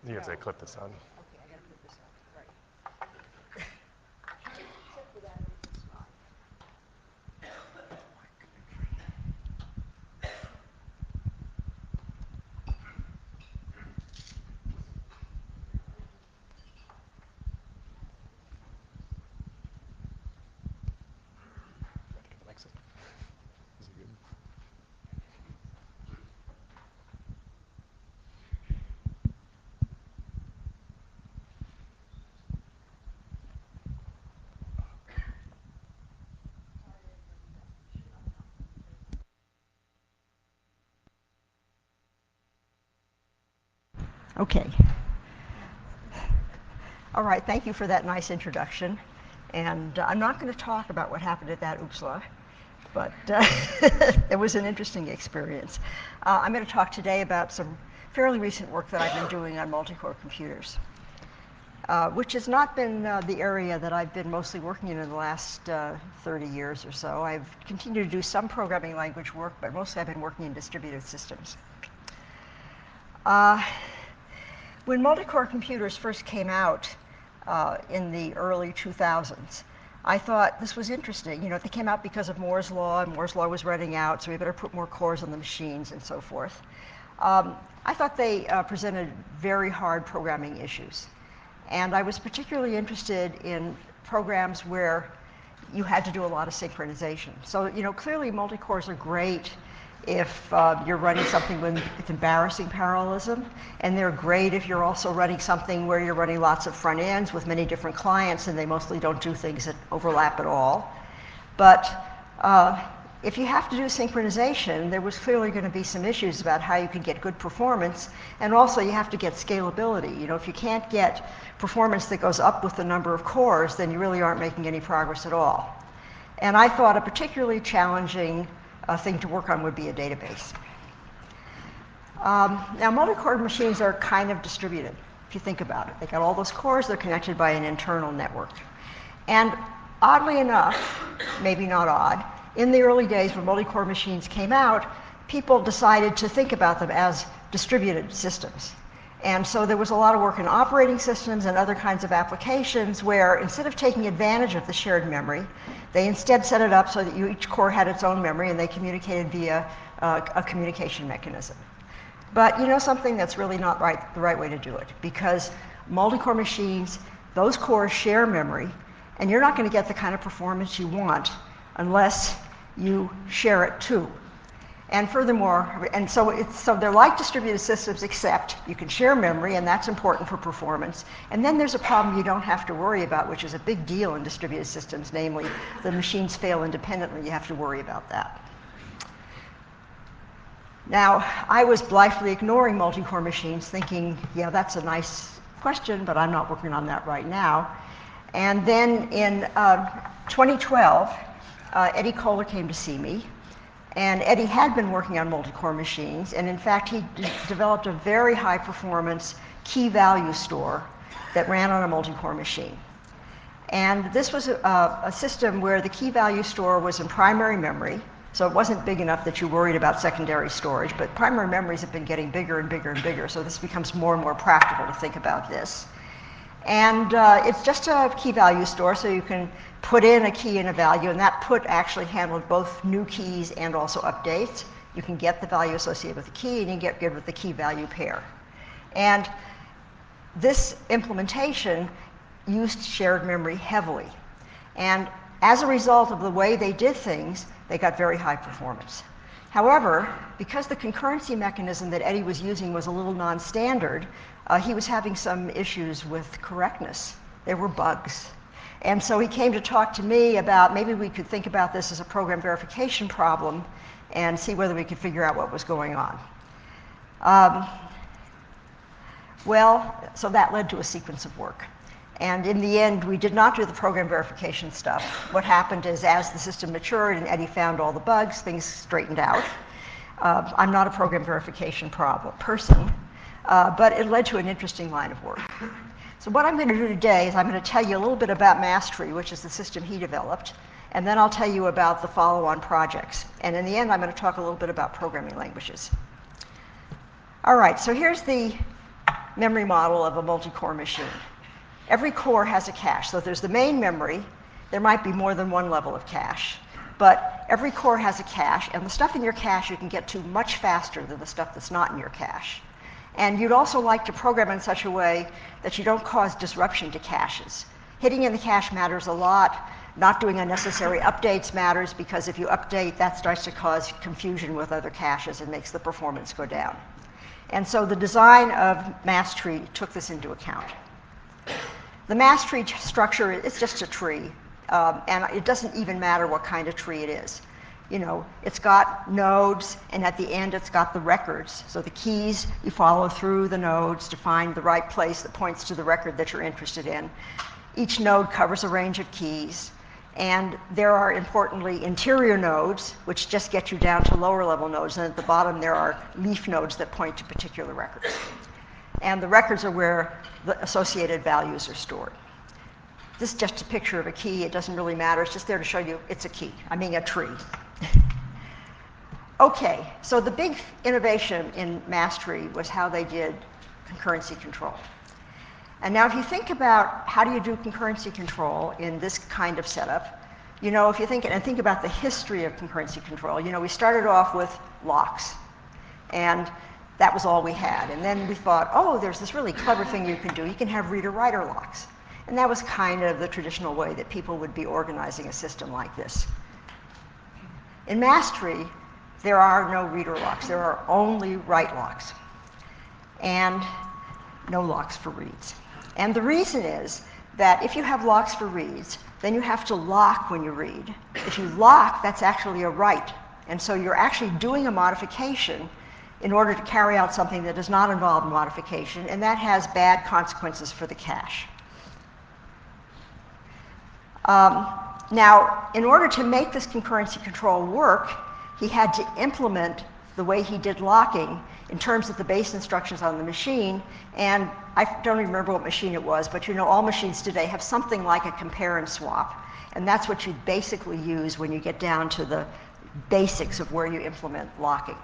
You have to clip this on. Okay, I got to put this on. Right. Except for that, everything's fine. Is it good? Okay. All right, thank you for that nice introduction. And I'm not going to talk about what happened at that OOPSLA, but it was an interesting experience. I'm going to talk today about some fairly recent work that I've been doing on multi-core computers, which has not been the area that I've been mostly working in the last 30 years or so. I've continued to do some programming language work, but mostly I've been working in distributed systems. When multi-core computers first came out in the early 2000s, I thought this was interesting. You know, they came out because of Moore's Law, and Moore's Law was running out, so we better put more cores on the machines and so forth. I thought they presented very hard programming issues. And I was particularly interested in programs where you had to do a lot of synchronization. So, you know, clearly multi-cores are great if you're running something with embarrassing parallelism, and they're great if you're also running something where you're running lots of front ends with many different clients and they mostly don't do things that overlap at all. But if you have to do synchronization, there was clearly going to be some issues about how you could get good performance, and also you have to get scalability. You know, if you can't get performance that goes up with the number of cores, then you really aren't making any progress at all. And I thought a particularly challenging thing to work on would be a database. Now, multi-core machines are kind of distributed, if you think about it. They got all those cores, they're connected by an internal network. And oddly enough, maybe not odd, in the early days when multi-core machines came out, people decided to think about them as distributed systems. And so there was a lot of work in operating systems and other kinds of applications where instead of taking advantage of the shared memory, they instead set it up so that each core had its own memory and they communicated via a communication mechanism. But you know something, that's really not the right way to do it, because multi-core machines, those cores share memory, and you're not going to get the kind of performance you want unless you share it too. And furthermore, so they're like distributed systems, except you can share memory, and that's important for performance. And then there's a problem you don't have to worry about, which is a big deal in distributed systems, namely the machines fail independently. You have to worry about that. Now, I was blithely ignoring multi-core machines, thinking, yeah, that's a nice question, but I'm not working on that right now. And then in 2012, Eddie Kohler came to see me. And Eddie had been working on multi-core machines, and in fact, he developed a very high-performance key value store that ran on a multi-core machine. And this was a system where the key value store was in primary memory, so it wasn't big enough that you worried about secondary storage, but primary memories have been getting bigger and bigger and bigger, so this becomes more and more practical to think about this. And it's just a key value store, so you can put in a key and a value, and that put actually handled both new keys and also updates. You can get the value associated with the key, and you can get good with the key value pair. And this implementation used shared memory heavily. And as a result of the way they did things, they got very high performance. However, because the concurrency mechanism that Eddie was using was a little non-standard, he was having some issues with correctness. There were bugs. And so he came to talk to me about maybe we could think about this as a program verification problem and see whether we could figure out what was going on. Well, so that led to a sequence of work. And in the end, we did not do the program verification stuff. What happened is, as the system matured and Eddie found all the bugs, things straightened out. I'm not a program verification person, but it led to an interesting line of work. So what I'm going to do today is I'm going to tell you a little bit about Mastery, which is the system he developed, and then I'll tell you about the follow-on projects. And in the end, I'm going to talk a little bit about programming languages. All right, so here's the memory model of a multi-core machine. Every core has a cache. So if there's the main memory, there might be more than one level of cache. But every core has a cache, and the stuff in your cache you can get to much faster than the stuff that's not in your cache. And you'd also like to program in such a way that you don't cause disruption to caches. Hitting in the cache matters a lot. Not doing unnecessary updates matters, because if you update, that starts to cause confusion with other caches and makes the performance go down. And so the design of mass tree took this into account. The mass tree structure is just a tree, and it doesn't even matter what kind of tree it is. You know, it's got nodes, and at the end it's got the records. So the keys, you follow through the nodes to find the right place that points to the record that you're interested in. Each node covers a range of keys. And there are, importantly, interior nodes, which just get you down to lower level nodes. And at the bottom, there are leaf nodes that point to particular records. And the records are where the associated values are stored. This is just a picture of a key. It doesn't really matter. It's just there to show you it's a key. I mean, a tree. OK, so the big innovation in mass tree was how they did concurrency control. And now if you think about how do you do concurrency control in this kind of setup, you know, if you think about the history of concurrency control, you know, we started off with locks. And that was all we had. And then we thought, oh, there's this really clever thing you can do. You can have reader-writer locks. And that was kind of the traditional way that people would be organizing a system like this. In mass tree, there are no reader locks. There are only write locks. And no locks for reads. And the reason is that if you have locks for reads, then you have to lock when you read. If you lock, that's actually a write. And so you're actually doing a modification in order to carry out something that does not involve modification, and that has bad consequences for the cache. Now, in order to make this concurrency control work, he had to implement the way he did locking in terms of the base instructions on the machine. And I don't even remember what machine it was, but you know, all machines today have something like a compare and swap. And that's what you basically use when you get down to the basics of where you implement locking.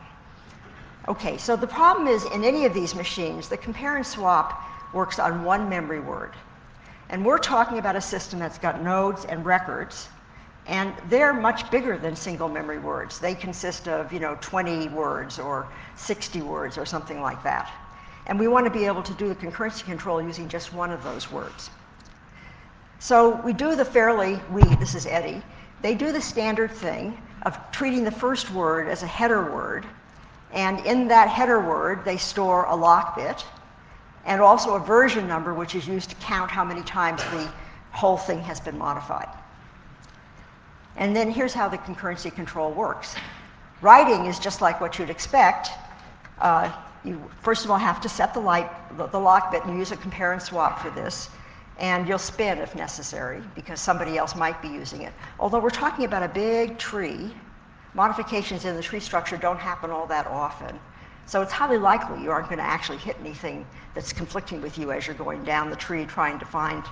OK, so the problem is, in any of these machines, the compare and swap works on one memory word. And we're talking about a system that's got nodes and records. And they're much bigger than single memory words. They consist of, you know, 20 words or 60 words or something like that. And we want to be able to do the concurrency control using just one of those words. So we do the this is Eddie, they do the standard thing of treating the first word as a header word. And in that header word, they store a lock bit and also a version number, which is used to count how many times the whole thing has been modified. And then here's how the concurrency control works. Writing is just like what you'd expect. You first of all have to set the lock bit, and you use a compare and swap for this. And you'll spin if necessary, because somebody else might be using it. Although we're talking about a big tree, modifications in the tree structure don't happen all that often. So it's highly likely you aren't going to actually hit anything that's conflicting with you as you're going down the tree trying to find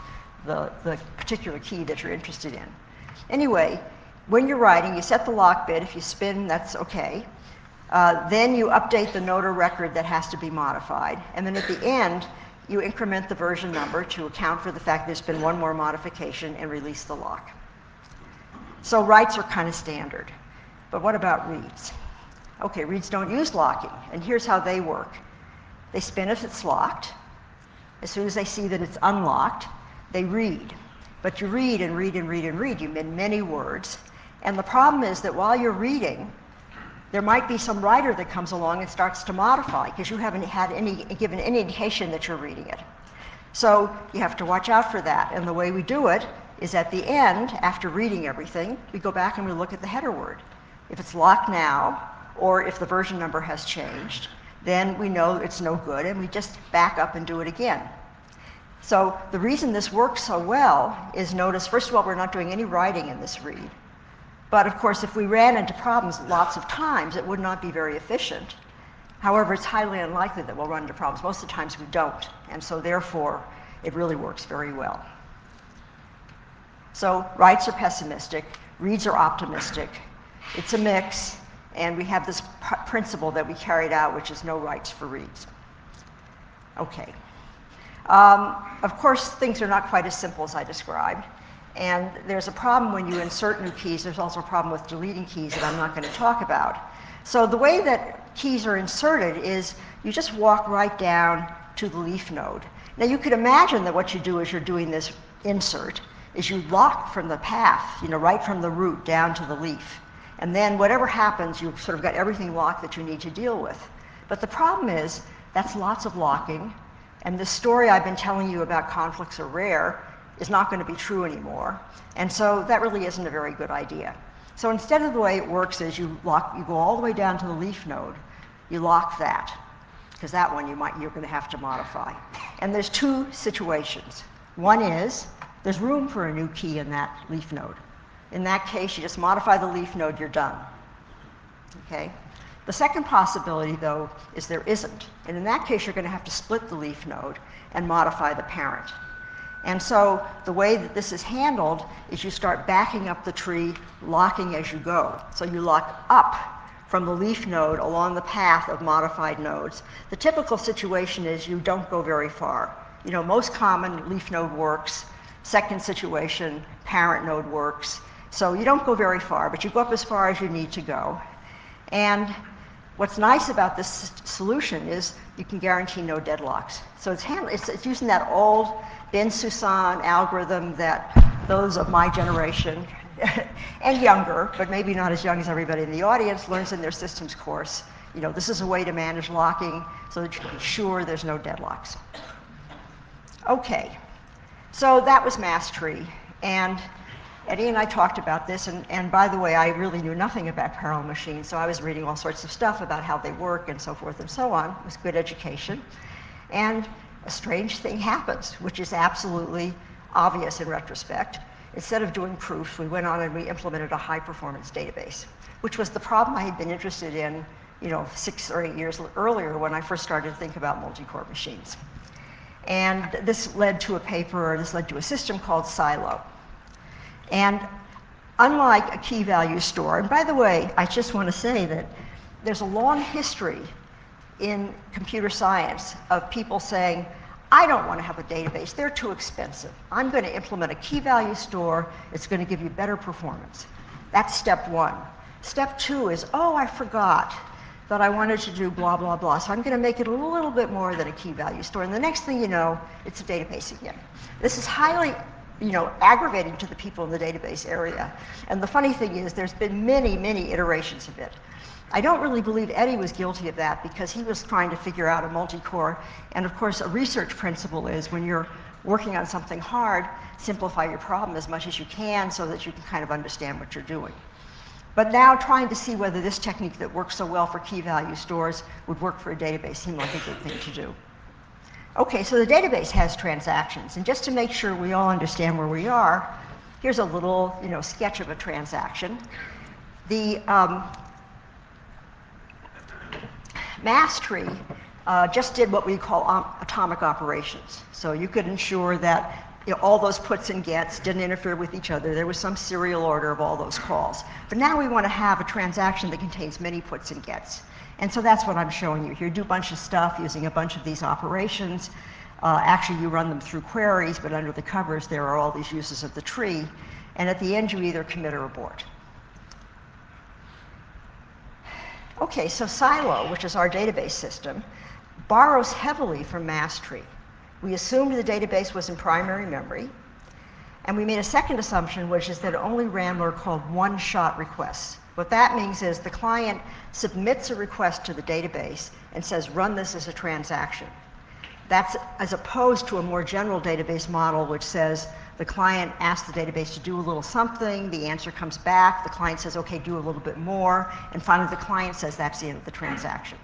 the particular key that you're interested in. Anyway, when you're writing, you set the lock bit. If you spin, that's OK. Then you update the node or record that has to be modified. And then at the end, you increment the version number to account for the fact there's been one more modification and release the lock. So writes are kind of standard. But what about reads? OK, reads don't use locking. And here's how they work. They spin if it's locked. As soon as they see that it's unlocked, they read. But you read and read and read and read. You mean many words. And the problem is that while you're reading, there might be some writer that comes along and starts to modify, because you haven't given any indication that you're reading it. So you have to watch out for that. And the way we do it is at the end, after reading everything, we go back and we look at the header word. If it's locked now, or if the version number has changed, then we know it's no good, and we just back up and do it again. So the reason this works so well is, notice, first of all, we're not doing any writing in this read. But of course, if we ran into problems lots of times, it would not be very efficient. However, it's highly unlikely that we'll run into problems. Most of the times we don't. And so therefore, it really works very well. So writes are pessimistic. Reads are optimistic. It's a mix. And we have this principle that we carried out, which is no writes for reads. OK. Of course, things are not quite as simple as I described. And there's a problem when you insert new keys. There's also a problem with deleting keys that I'm not going to talk about. So the way that keys are inserted is you just walk right down to the leaf node. Now you could imagine that what you do as you're doing this insert is you lock from the path, right from the root down to the leaf. And then whatever happens, you've sort of got everything locked that you need to deal with. But the problem is that's lots of locking. And the story I've been telling you about conflicts are rare is not going to be true anymore. And so that really isn't a very good idea. So instead of the way it works is you go all the way down to the leaf node, you lock that, because that one you're going to have to modify. And there's two situations. One is there's room for a new key in that leaf node. In that case, you just modify the leaf node, you're done. Okay? The second possibility, though, is there isn't. And in that case, you're going to have to split the leaf node and modify the parent. And so the way that this is handled is you start backing up the tree, locking as you go. So you lock up from the leaf node along the path of modified nodes. The typical situation is you don't go very far. Most common leaf node works. Second situation, parent node works. So you don't go very far, but you go up as far as you need to go. And what's nice about this solution is you can guarantee no deadlocks. So it's using that old Ben-Susan algorithm that those of my generation and younger, but maybe not as young as everybody in the audience, learns in their systems course. This is a way to manage locking so that you can be sure there's no deadlocks. Okay, so that was mass tree. And Eddie and I talked about this, and by the way, I really knew nothing about parallel machines, so I was reading all sorts of stuff about how they work and so forth and so on. It was good education. And a strange thing happens, which is absolutely obvious in retrospect. Instead of doing proofs, we went on and we implemented a high-performance database, which was the problem I had been interested in 6 or 8 years earlier when I first started to think about multi-core machines. And this led to a system called STO-Silo. And unlike a key value store, and by the way, I just want to say that there's a long history in computer science of people saying, I don't want to have a database, they're too expensive. I'm going to implement a key value store, it's going to give you better performance. That's step one. Step two is, I forgot that I wanted to do blah, blah, blah, so I'm going to make it a little bit more than a key value store. And the next thing you know, it's a database again. This is highly aggravating to the people in the database area. And the funny thing is, there's been many, many iterations of it. I don't really believe Eddie was guilty of that because he was trying to figure out a multi-core. And of course, a research principle is when you're working on something hard, simplify your problem as much as you can so that you can kind of understand what you're doing. But now trying to see whether this technique that works so well for key value stores would work for a database seemed like a good thing to do. Okay, so the database has transactions. And just to make sure we all understand where we are, here's a little sketch of a transaction. The mass tree just did what we call atomic operations. So you could ensure that all those puts and gets didn't interfere with each other. There was some serial order of all those calls. But now we want to have a transaction that contains many puts and gets. And so that's what I'm showing you here. You do a bunch of stuff using a bunch of these operations. Actually, you run them through queries, but under the covers, there are all these uses of the tree. And at the end, you either commit or abort. Okay, so Silo, which is our database system, borrows heavily from mass tree. We assumed the database was in primary memory, and we made a second assumption, which is that it only ran what are called one-shot requests. What that means is the client submits a request to the database and says, run this as a transaction. That's as opposed to a more general database model, which says the client asks the database to do a little something, the answer comes back, the client says, okay, do a little bit more, and finally the client says that's the end of the transaction.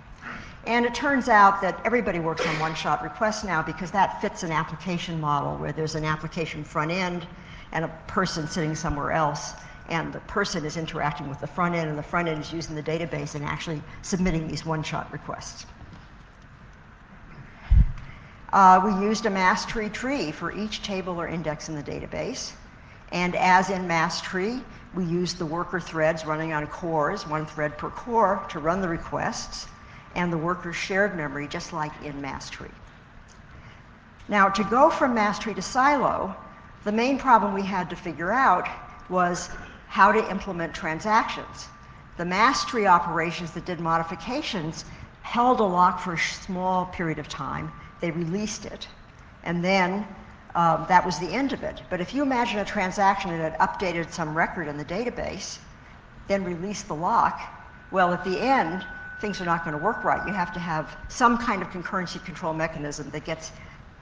And it turns out that everybody works on one-shot requests now because that fits an application model where there's an application front end and a person sitting somewhere else, and the person is interacting with the front end, and the front end is using the database and actually submitting these one-shot requests. We used a mass tree for each table or index in the database. And as in mass tree, we used the worker threads running on cores, one thread per core, to run the requests, and the worker shared memory just like in mass tree. Now, to go from mass tree to silo, the main problem we had to figure out was how to implement transactions. The mass tree operations that did modifications held a lock for a small period of time. They released it, and then that was the end of it. But if you imagine a transaction that had updated some record in the database, then released the lock, well, at the end, things are not going to work right. You have to have some kind of concurrency control mechanism that gets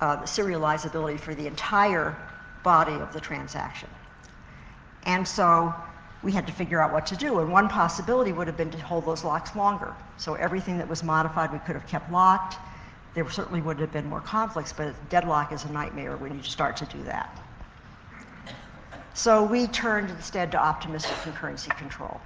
serializability for the entire body of the transaction. And so we had to figure out what to do. And one possibility would have been to hold those locks longer. So everything that was modified we could have kept locked. There certainly would have been more conflicts, but deadlock is a nightmare when you start to do that. So we turned instead to optimistic concurrency control.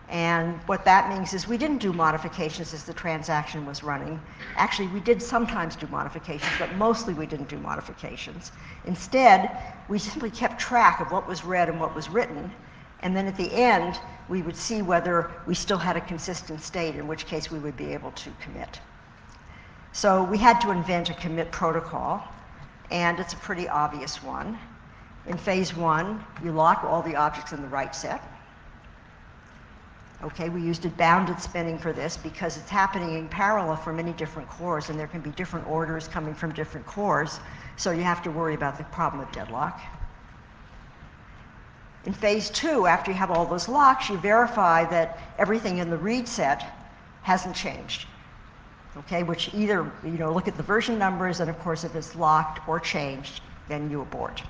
And what that means is we didn't do modifications as the transaction was running. Actually, we did sometimes do modifications, but mostly we didn't do modifications. Instead, we simply kept track of what was read and what was written, and then at the end, we would see whether we still had a consistent state, in which case we would be able to commit. So we had to invent a commit protocol, and it's a pretty obvious one. In phase one, you lock all the objects in the write set. Okay, we used bounded spinning for this because it's happening in parallel for many different cores, and there can be different orders coming from different cores, so you have to worry about the problem of deadlock. In phase two, after you have all those locks, you verify that everything in the read set hasn't changed. Okay, which either, look at the version numbers, and of course if it's locked or changed, then you abort.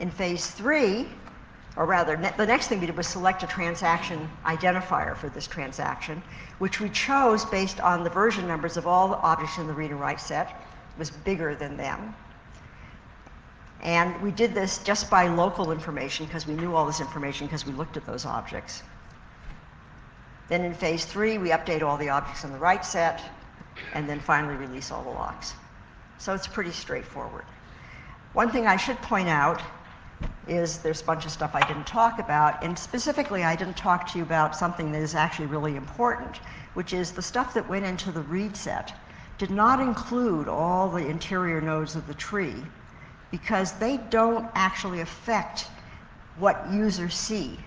In phase three, or rather, the next thing we did was select a transaction identifier for this transaction, which we chose based on the version numbers of all the objects in the read and write set. It was bigger than them. And we did this just by local information, because we knew all this information because we looked at those objects. Then in phase three, we update all the objects in the write set, and then finally release all the locks. So it's pretty straightforward. One thing I should point out is there's a bunch of stuff I didn't talk about, and specifically I didn't talk to you about something that is actually really important, which is the stuff that went into the read set did not include all the interior nodes of the tree, because they don't actually affect what users see.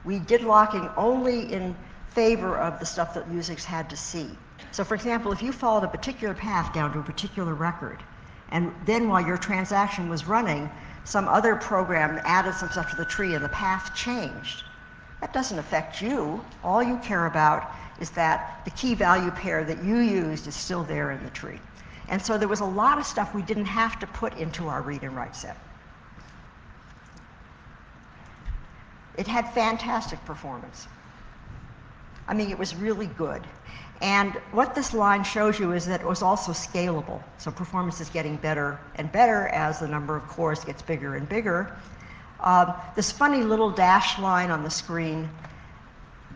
We did locking only in favor of the stuff that users had to see. So for example, if you followed a particular path down to a particular record, and then while your transaction was running, some other program added some stuff to the tree and the path changed, that doesn't affect you. All you care about is that the key value pair that you used is still there in the tree. And so there was a lot of stuff we didn't have to put into our read and write set. It had fantastic performance. I mean, it was really good. And what this line shows you is that it was also scalable. So performance is getting better and better as the number of cores gets bigger and bigger. This funny little dashed line on the screen,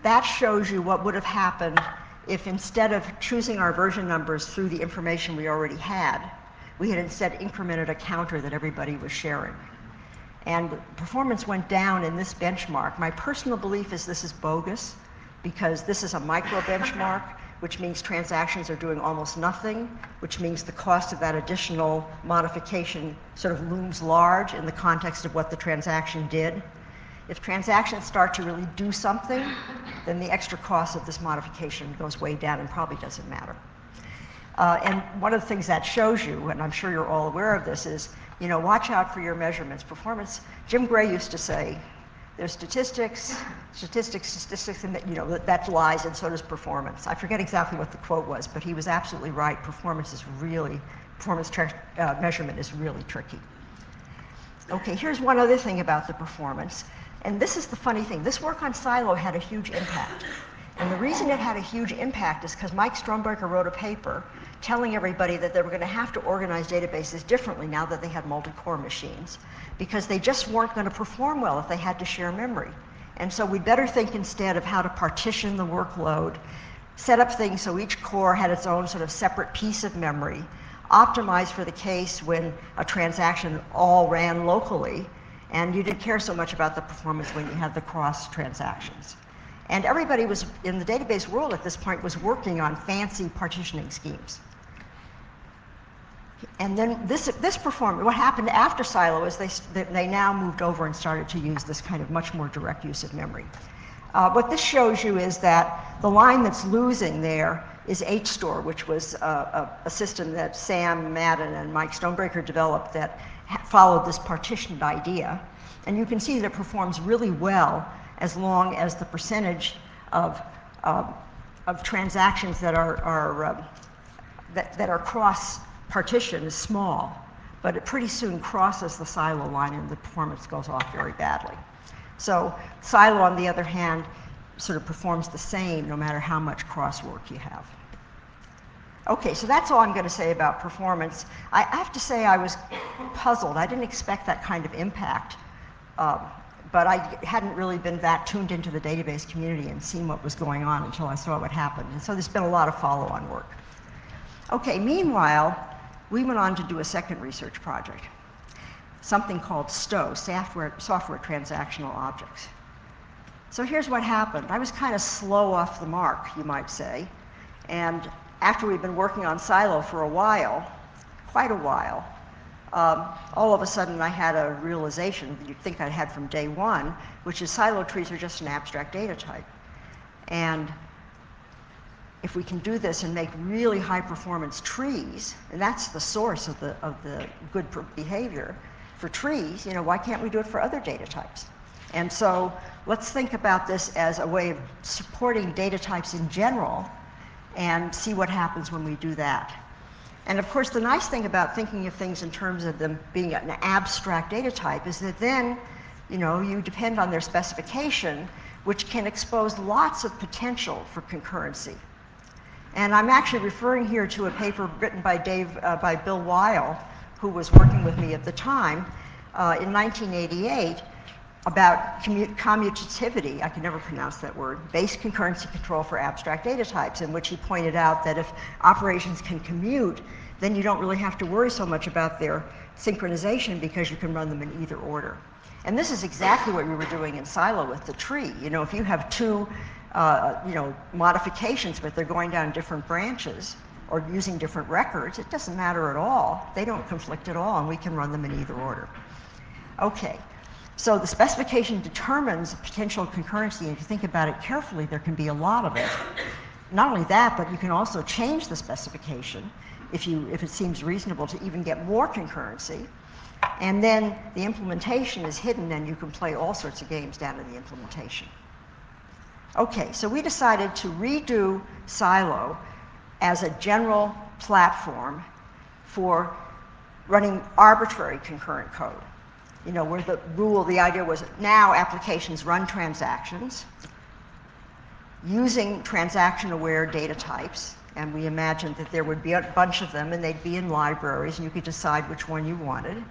that shows you what would have happened if instead of choosing our version numbers through the information we already had, we had instead incremented a counter that everybody was sharing. And performance went down in this benchmark. My personal belief is this is bogus, because this is a micro benchmark, which means transactions are doing almost nothing, which means the cost of that additional modification sort of looms large in the context of what the transaction did. If transactions start to really do something, then the extra cost of this modification goes way down and probably doesn't matter. And one of the things that shows you, and I'm sure you're all aware of this, is, watch out for your measurements. Performance, Jim Gray used to say, there's statistics, and that lies, and so does performance. I forget exactly what the quote was, but he was absolutely right. Performance measurement is really tricky. Okay, here's one other thing about the performance, and this is the funny thing. This work on Silo had a huge impact. And the reason it had a huge impact is because Mike Stromberger wrote a paper telling everybody that they were going to have to organize databases differently now that they had multi-core machines, because they just weren't going to perform well if they had to share memory. And so we'd better think instead of how to partition the workload, set up things so each core had its own sort of separate piece of memory, optimize for the case when a transaction all ran locally, and you didn't care so much about the performance when you had the cross transactions. And everybody in the database world at this point was working on fancy partitioning schemes. And then this performed. What happened after Silo is they now moved over and started to use this kind of much more direct use of memory. What this shows you is that the line that's losing there is HStore, which was a system that Sam Madden and Mike Stonebreaker developed that followed this partitioned idea. And you can see that it performs really well as long as the percentage of transactions that are cross-partition is small. But it pretty soon crosses the Silo line and the performance goes off very badly. So Silo, on the other hand, sort of performs the same no matter how much crosswork you have. Okay, so that's all I'm going to say about performance. I have to say I was puzzled. I didn't expect that kind of impact, but I hadn't really been that tuned into the database community and seen what was going on until I saw what happened. And so there's been a lot of follow-on work. Okay, meanwhile, we went on to do a second research project, something called STO, Software Transactional Objects. So here's what happened. I was kind of slow off the mark, you might say. And after we'd been working on Silo for a while, quite a while, all of a sudden I had a realization that you'd think I'd had from day one, which is Silo trees are just an abstract data type. And if we can do this and make really high performance trees, and that's the source of the good behavior for trees, you know, why can't we do it for other data types? And so let's think about this as a way of supporting data types in general and see what happens when we do that. And of course, the nice thing about thinking of things in terms of them being an abstract data type is that then, you know, you depend on their specification, which can expose lots of potential for concurrency. And I'm actually referring here to a paper written by Bill Weil, who was working with me at the time, in 1988, about commutativity, I can never pronounce that word, based concurrency control for abstract data types, in which he pointed out that if operations can commute, then you don't really have to worry so much about their synchronization because you can run them in either order. And this is exactly what we were doing in Silo with the tree. You know, if you have two modifications, but they're going down different branches or using different records, it doesn't matter at all. They don't conflict at all, and we can run them in either order. Okay. So the specification determines potential concurrency, and if you think about it carefully, there can be a lot of it. Not only that, but you can also change the specification if it seems reasonable to even get more concurrency. And then the implementation is hidden, and you can play all sorts of games down to the implementation. Okay, so we decided to redo Silo as a general platform for running arbitrary concurrent code. You know, where the idea was now applications run transactions using transaction-aware data types, and we imagined that there would be a bunch of them and they'd be in libraries and you could decide which one you wanted.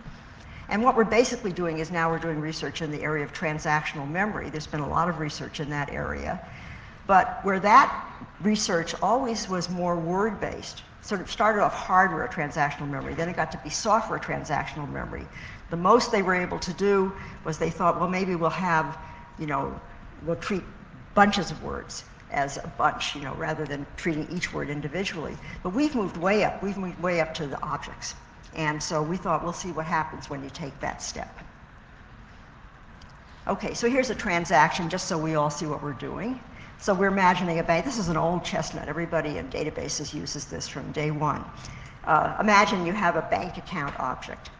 And what we're basically doing is now we're doing research in the area of transactional memory. There's been a lot of research in that area. But where that research always was more word-based, sort of started off hardware transactional memory, then it got to be software transactional memory. The most they were able to do was they thought, well, maybe we'll have, you know, we'll treat bunches of words as a bunch, you know, rather than treating each word individually. But we've moved way up. We've moved way up to the objects. And so we thought, we'll see what happens when you take that step. Okay, so here's a transaction just so we all see what we're doing. So we're imagining a bank. This is an old chestnut. Everybody in databases uses this from day one. Imagine you have a bank account object.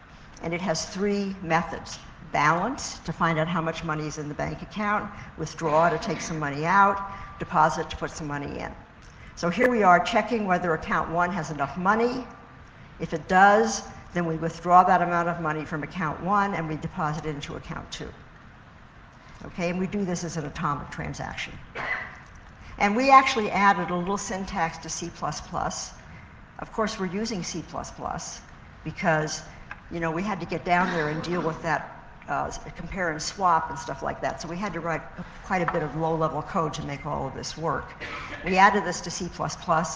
And it has three methods. Balance, to find out how much money is in the bank account. Withdraw, to take some money out. Deposit, to put some money in. So here we are checking whether account 1 has enough money. If it does, then we withdraw that amount of money from account 1 and we deposit it into account 2. Okay, and we do this as an atomic transaction. And we actually added a little syntax to C++. Of course, we're using C++ because, you know, we had to get down there and deal with that compare and swap and stuff like that. So we had to write quite a bit of low-level code to make all of this work. We added this to C++,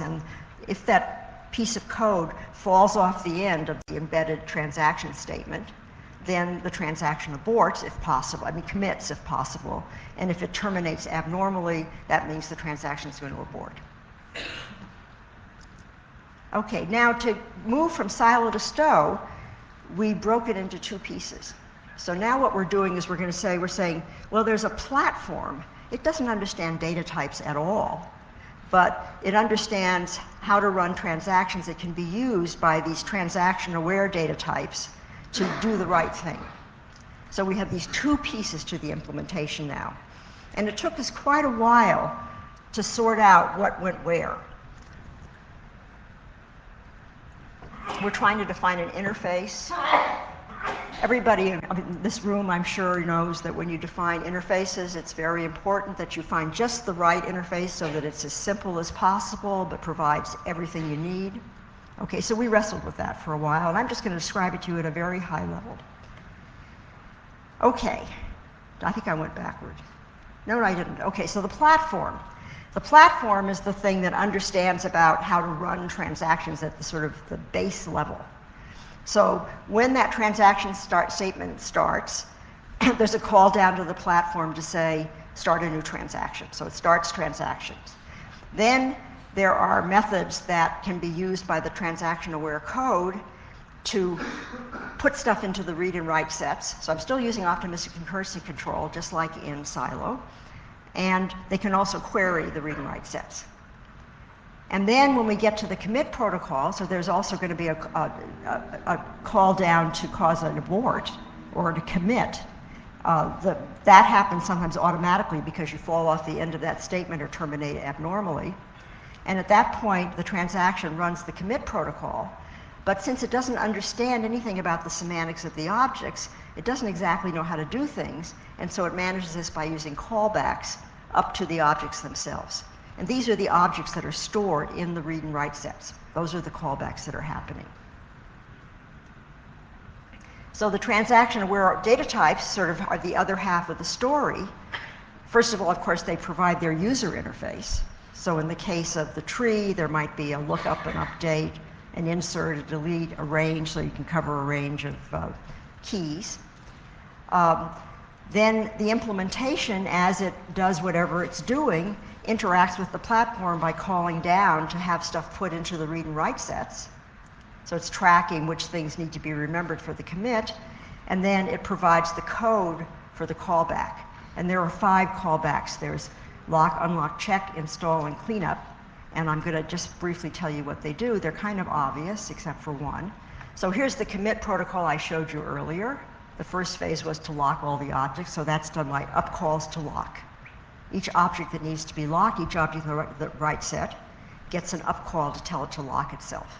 and if that piece of code falls off the end of the embedded transaction statement, then the transaction aborts if possible, commits if possible. And if it terminates abnormally, that means the transaction is going to abort. Okay, now to move from silo to STO, we broke it into two pieces. So now what we're doing is we're saying, well, there's a platform. It doesn't understand data types at all, but it understands how to run transactions. It can be used by these transaction-aware data types to do the right thing. So we have these two pieces to the implementation now. And it took us quite a while to sort out what went where. We're trying to define an interface. Everybody in this room, I'm sure, knows that when you define interfaces, it's very important that you find just the right interface so that it's as simple as possible but provides everything you need. Okay, so we wrestled with that for a while, and I'm just going to describe it to you at a very high level. Okay, I think I went backwards. No, I didn't. Okay, so the platform. The platform is the thing that understands about how to run transactions at the sort of the base level. So when that transaction statement starts, there's a call down to the platform to say, start a new transaction. So it starts transactions. Then there are methods that can be used by the transaction-aware code to put stuff into the read and write sets. So I'm still using optimistic concurrency control, just like in Silo. And they can also query the read and write sets. And then when we get to the commit protocol, so there's also going to be a call down to cause an abort or to commit. That happens sometimes automatically because you fall off the end of that statement or terminate abnormally. And at that point, the transaction runs the commit protocol. But since it doesn't understand anything about the semantics of the objects, it doesn't exactly know how to do things, and so it manages this by using callbacks up to the objects themselves. And these are the objects that are stored in the read and write sets. Those are the callbacks that are happening. So the transaction-aware data types sort of are the other half of the story. First of all, of course, they provide their user interface. So in the case of the tree, there might be a lookup, an update, an insert, a delete, a range, so you can cover a range of keys. Then the implementation, as it does whatever it's doing, interacts with the platform by calling down to have stuff put into the read and write sets. So it's tracking which things need to be remembered for the commit, and then it provides the code for the callback. And there are 5 callbacks. There's lock, unlock, check, install, and cleanup. And I'm going to just briefly tell you what they do. They're kind of obvious, except for one. So here's the commit protocol I showed you earlier. The first phase was to lock all the objects, so that's done by up calls to lock. Each object that needs to be locked, each object in the right set, gets an up call to tell it to lock itself.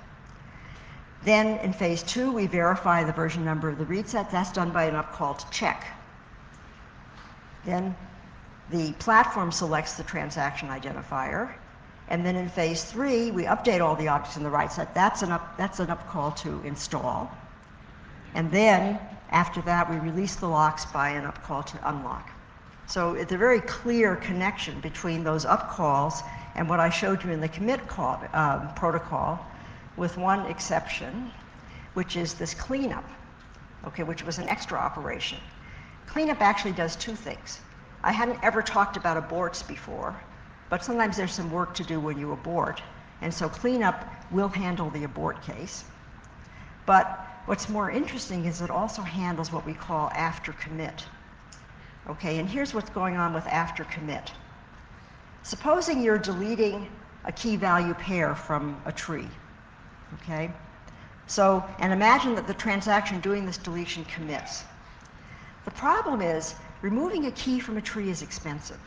Then in phase 2, we verify the version number of the read set. That's done by an up call to check. Then the platform selects the transaction identifier. And then in phase 3, we update all the objects in the right set. That's an up call to install. And then after that, we release the locks by an up call to unlock. So it's a very clear connection between those up calls and what I showed you in the commit protocol, with one exception, which is this cleanup, okay, which was an extra operation. Cleanup actually does 2 things. I hadn't ever talked about aborts before, but sometimes there's some work to do when you abort, and so cleanup will handle the abort case. But what's more interesting is it also handles what we call after commit. Okay, and here's what's going on with after commit. Supposing you're deleting a key value pair from a tree, okay? So, and imagine that the transaction doing this deletion commits. The problem is, removing a key from a tree is expensive.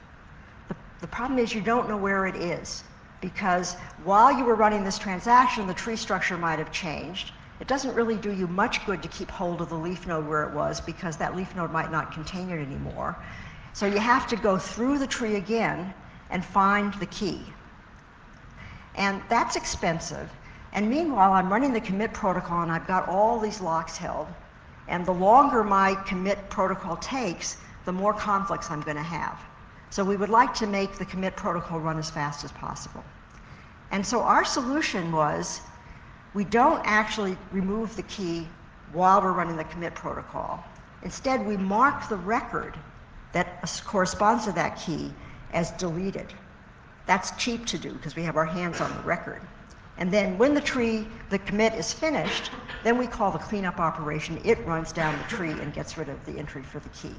The problem is you don't know where it is, because while you were running this transaction, the tree structure might have changed. It doesn't really do you much good to keep hold of the leaf node where it was, because that leaf node might not contain it anymore. So you have to go through the tree again and find the key. And that's expensive. And meanwhile, I'm running the commit protocol, and I've got all these locks held. And the longer my commit protocol takes, the more conflicts I'm going to have. So we would like to make the commit protocol run as fast as possible. And so our solution was, we don't actually remove the key while we're running the commit protocol. Instead, we mark the record that corresponds to that key as deleted. That's cheap to do because we have our hands on the record. And then when the commit is finished, then we call the cleanup operation. It runs down the tree and gets rid of the entry for the key.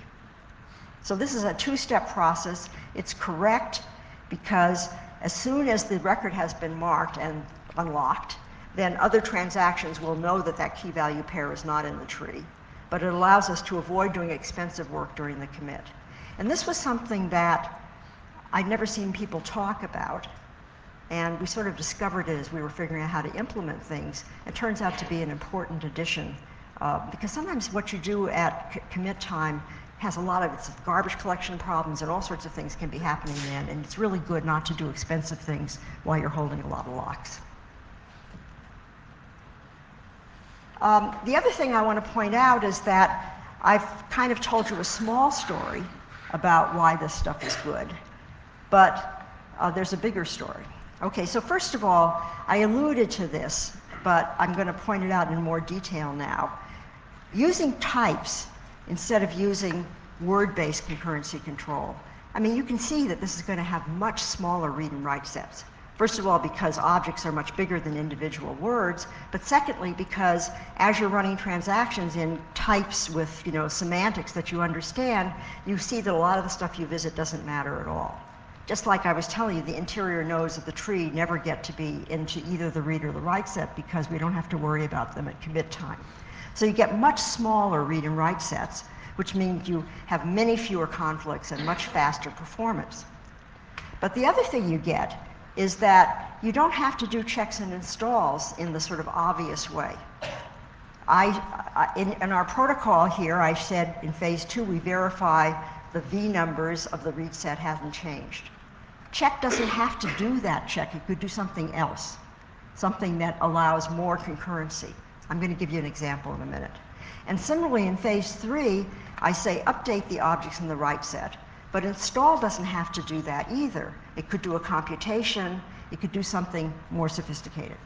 So this is a two-step process. It's correct because as soon as the record has been marked and unlocked, then other transactions will know that that key value pair is not in the tree. But it allows us to avoid doing expensive work during the commit. And this was something that I'd never seen people talk about. And we sort of discovered it as we were figuring out how to implement things. It turns out to be an important addition because sometimes what you do at commit time has a lot of its garbage collection problems and all sorts of things can be happening then. And it's really good not to do expensive things while you're holding a lot of locks. The other thing I want to point out is that I've kind of told you a small story about why this stuff is good, but there's a bigger story. Okay, so first of all, I alluded to this, but I'm going to point it out in more detail now. Using types instead of using word-based concurrency control, I mean, you can see that this is going to have much smaller read and write sets. First of all, because objects are much bigger than individual words, but secondly, because as you're running transactions in types with, semantics that you understand, you see that a lot of the stuff you visit doesn't matter at all. Just like I was telling you, the interior nodes of the tree never get to be into either the read or the write set because we don't have to worry about them at commit time. So you get much smaller read and write sets, which means you have many fewer conflicts and much faster performance. But the other thing you get is that you don't have to do checks and installs in the sort of obvious way. In our protocol here, I said in phase 2, we verify the V numbers of the read set haven't changed. Check doesn't have to do that check. It could do something else, something that allows more concurrency. I'm going to give you an example in a minute. And similarly, in phase 3, I say update the objects in the write set. But install doesn't have to do that either. It could do a computation. It could do something more sophisticated.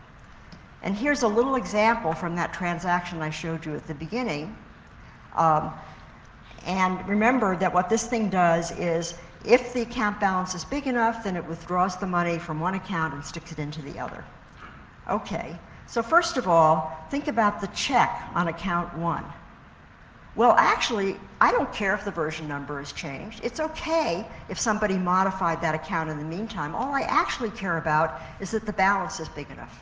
And here's a little example from that transaction I showed you at the beginning. And remember that what this thing does is if the account balance is big enough, then it withdraws the money from one account and sticks it into the other. Okay, so first of all, think about the check on account 1. Well, actually, I don't care if the version number is changed. It's okay if somebody modified that account in the meantime. All I actually care about is that the balance is big enough.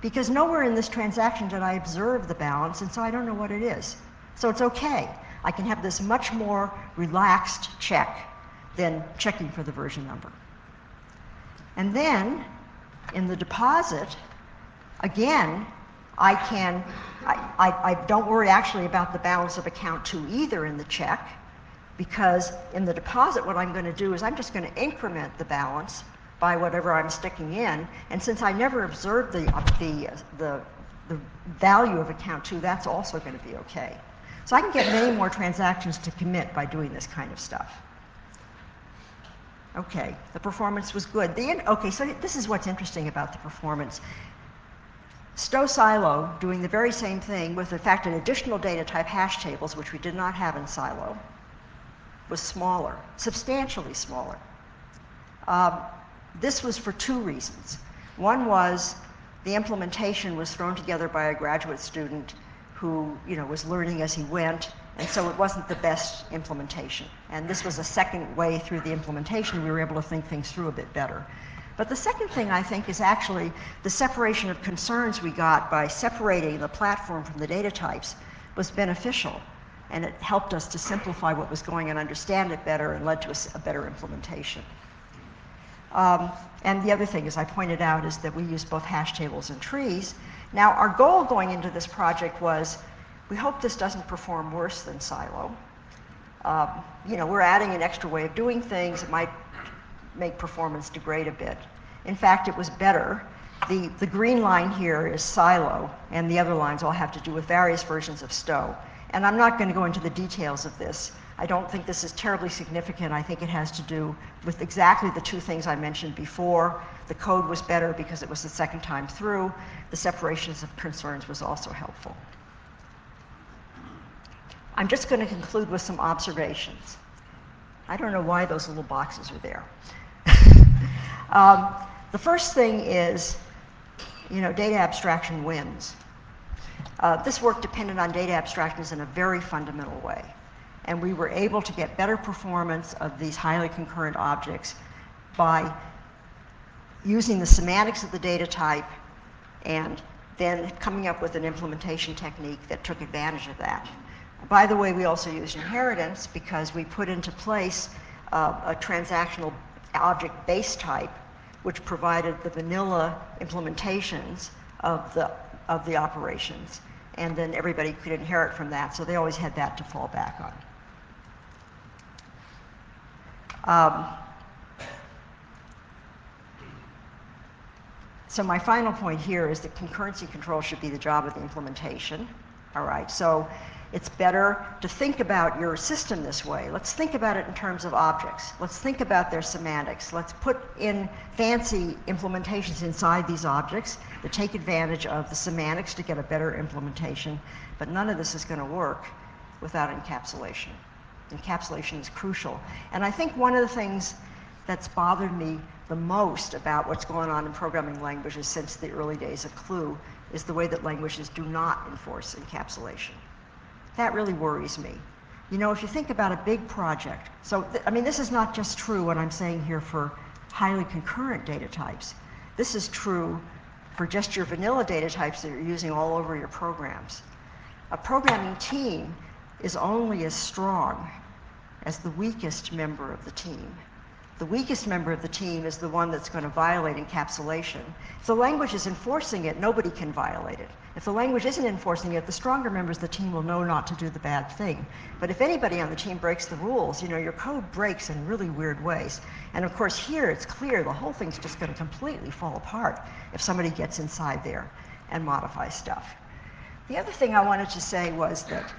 Because nowhere in this transaction did I observe the balance, and so I don't know what it is. So it's okay. I can have this much more relaxed check than checking for the version number. And then, in the deposit, again, I don't worry actually about the balance of account 2 either in the check, because in the deposit what I'm going to do is I'm just going to increment the balance by whatever I'm sticking in, and since I never observed the value of account 2, that's also going to be okay. So I can get many more transactions to commit by doing this kind of stuff. Okay, the performance was good. Okay, so this is what's interesting about the performance. STO-Silo, doing the very same thing with, in fact, an additional data type hash tables, which we did not have in Silo, was smaller, substantially smaller. This was for 2 reasons. One was the implementation was thrown together by a graduate student who was learning as he went, and so it wasn't the best implementation. And this was a second way through the implementation. We were able to think things through a bit better. But the second thing, I think, is actually the separation of concerns we got by separating the platform from the data types was beneficial. And it helped us to simplify what was going on, understand it better, and led to a better implementation. And the other thing, as I pointed out, is that we used both hash tables and trees. Now, our goal going into this project was, we hope this doesn't perform worse than Silo. We're adding an extra way of doing things. It might make performance degrade a bit. In fact, it was better. The green line here is Silo, and the other lines all have to do with various versions of STO. And I'm not going to go into the details of this. I don't think this is terribly significant. I think it has to do with exactly the 2 things I mentioned before. The code was better because it was the second time through. The separations of concerns was also helpful. I'm just going to conclude with some observations. I don't know why those little boxes are there. The first thing is, data abstraction wins. This work depended on data abstractions in a very fundamental way. And we were able to get better performance of these highly concurrent objects by using the semantics of the data type and then coming up with an implementation technique that took advantage of that. By the way, we also used inheritance because we put into place a transactional object base type which provided the vanilla implementations of the operations. And then everybody could inherit from that, so they always had that to fall back on. So my final point here is that concurrency control should be the job of the implementation. All right, so it's better to think about your system this way. Let's think about it in terms of objects. Let's think about their semantics. Let's put in fancy implementations inside these objects that take advantage of the semantics to get a better implementation. But none of this is going to work without encapsulation. Encapsulation is crucial. And I think one of the things that's bothered me the most about what's going on in programming languages since the early days of CLUE is the way that languages do not enforce encapsulation. That really worries me. If you think about a big project, so this is not just true what I'm saying here for highly concurrent data types. This is true for just your vanilla data types that you're using all over your programs. A programming team is only as strong as the weakest member of the team. The weakest member of the team is the one that's going to violate encapsulation. If the language is enforcing it, nobody can violate it. If the language isn't enforcing it, the stronger members of the team will know not to do the bad thing. But if anybody on the team breaks the rules, your code breaks in really weird ways. And of course here it's clear the whole thing's just going to completely fall apart if somebody gets inside there and modifies stuff. The other thing I wanted to say was that